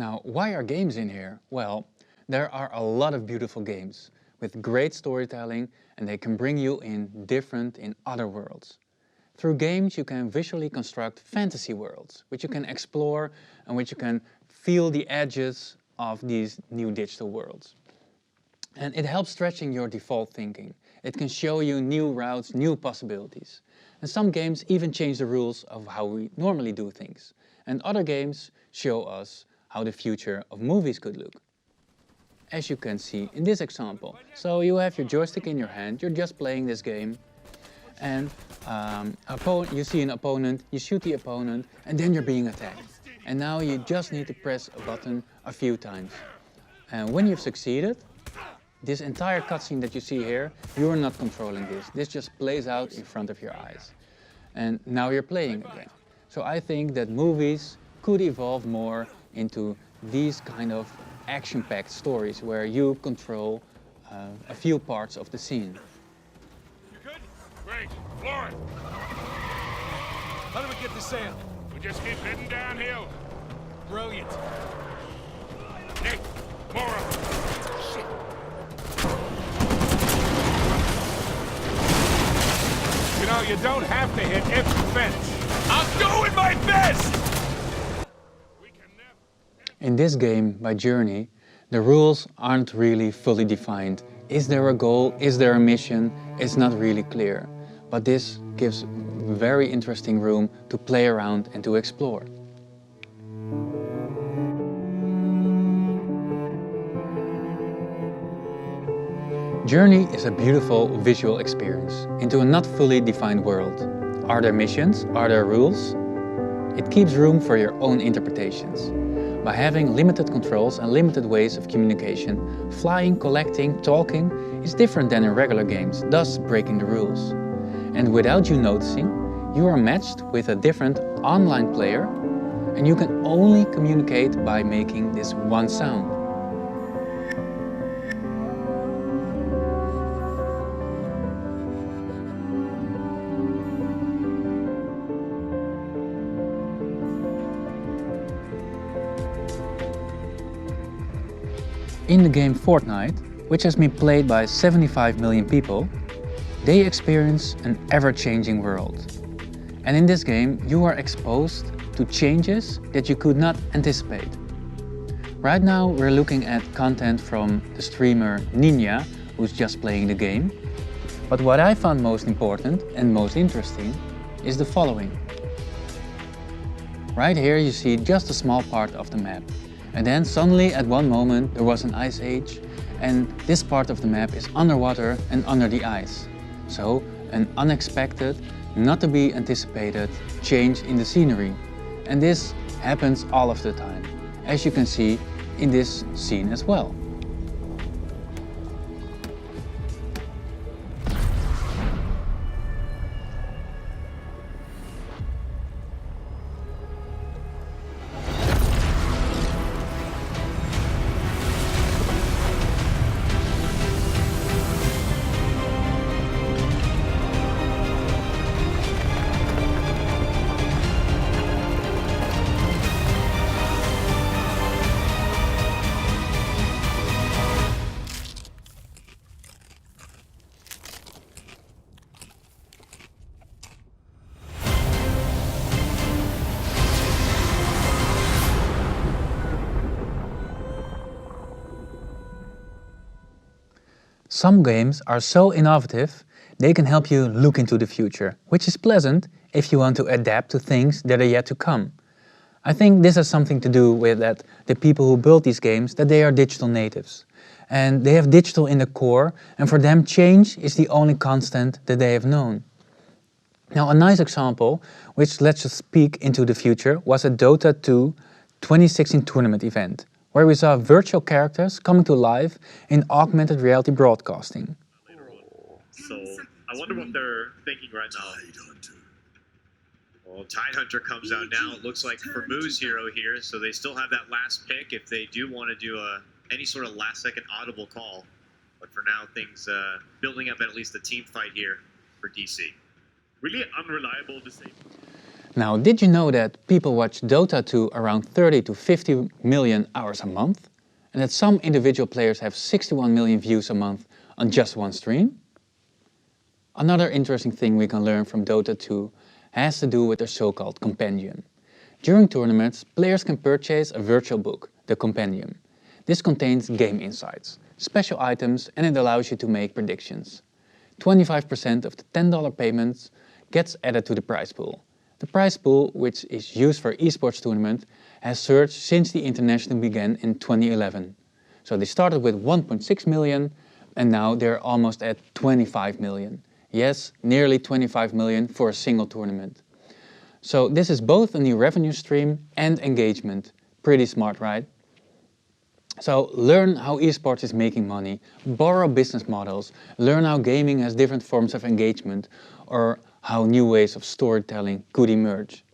Now, why are games in here? Well, there are a lot of beautiful games with great storytelling, and they can bring you in other worlds. Through games you can visually construct fantasy worlds, which you can explore and which you can feel the edges of these new digital worlds. And it helps stretching your default thinking. It can show you new routes, new possibilities. And some games even change the rules of how we normally do things. And other games show us how the future of movies could look. As you can see in this example. So you have your joystick in your hand, you're just playing this game, and you see an opponent, you shoot the opponent, and then you're being attacked. And now you just need to press a button a few times. And when you've succeeded, this entire cutscene that you see here, you're not controlling this. This just plays out in front of your eyes. And now you're playing again. So I think that movies could evolve more into these kind of action-packed stories where you control a few parts of the scene. You good? Great. Floor it. How do we get to sail? We just keep heading downhill. Brilliant. Nick, more of them. Shit. You know, you don't have to hit every fence. I'm doing my best! In this game, by Journey, the rules aren't really fully defined. Is there a goal? Is there a mission? It's not really clear. But this gives very interesting room to play around and to explore. Journey is a beautiful visual experience into a not fully defined world. Are there missions? Are there rules? It keeps room for your own interpretations. By having limited controls and limited ways of communication, flying, collecting, talking is different than in regular games, thus breaking the rules. And without you noticing, you are matched with a different online player, and you can only communicate by making this one sound. In the game Fortnite, which has been played by 75 million people, they experience an ever-changing world. And in this game, you are exposed to changes that you could not anticipate. Right now, we're looking at content from the streamer Ninja, who's just playing the game. But what I found most important and most interesting is the following. Right here you see just a small part of the map. And then suddenly at one moment there was an ice age, and this part of the map is underwater and under the ice. So an unexpected, not to be anticipated change in the scenery. And this happens all of the time, as you can see in this scene as well. Some games are so innovative, they can help you look into the future, which is pleasant if you want to adapt to things that are yet to come. I think this has something to do with that the people who build these games, that they are digital natives. And they have digital in the core, and for them change is the only constant that they have known. Now a nice example, which lets us peek into the future, was a Dota 2 2016 tournament event, where we saw virtual characters coming to life in augmented reality broadcasting. So I wonder what they're thinking right now. Well, Tidehunter comes out now. It looks like Formu's hero here, so they still have that last pick if they do want to do any sort of last-second audible call. But for now, things building up at least a team fight here for DC. Really unreliable to say. Now, did you know that people watch Dota 2 around 30 to 50 million hours a month? And that some individual players have 61 million views a month on just one stream? Another interesting thing we can learn from Dota 2 has to do with their so-called compendium. During tournaments, players can purchase a virtual book, the compendium. This contains game insights, special items, and it allows you to make predictions. 25% of the $10 payments gets added to the prize pool. The prize pool, which is used for esports tournament, has surged since the international began in 2011. So they started with 1.6 million and now they're almost at 25 million. Yes, nearly 25 million for a single tournament. So this is both a new revenue stream and engagement. Pretty smart, right? So learn how esports is making money, borrow business models, learn how gaming has different forms of engagement, or how new ways of storytelling could emerge.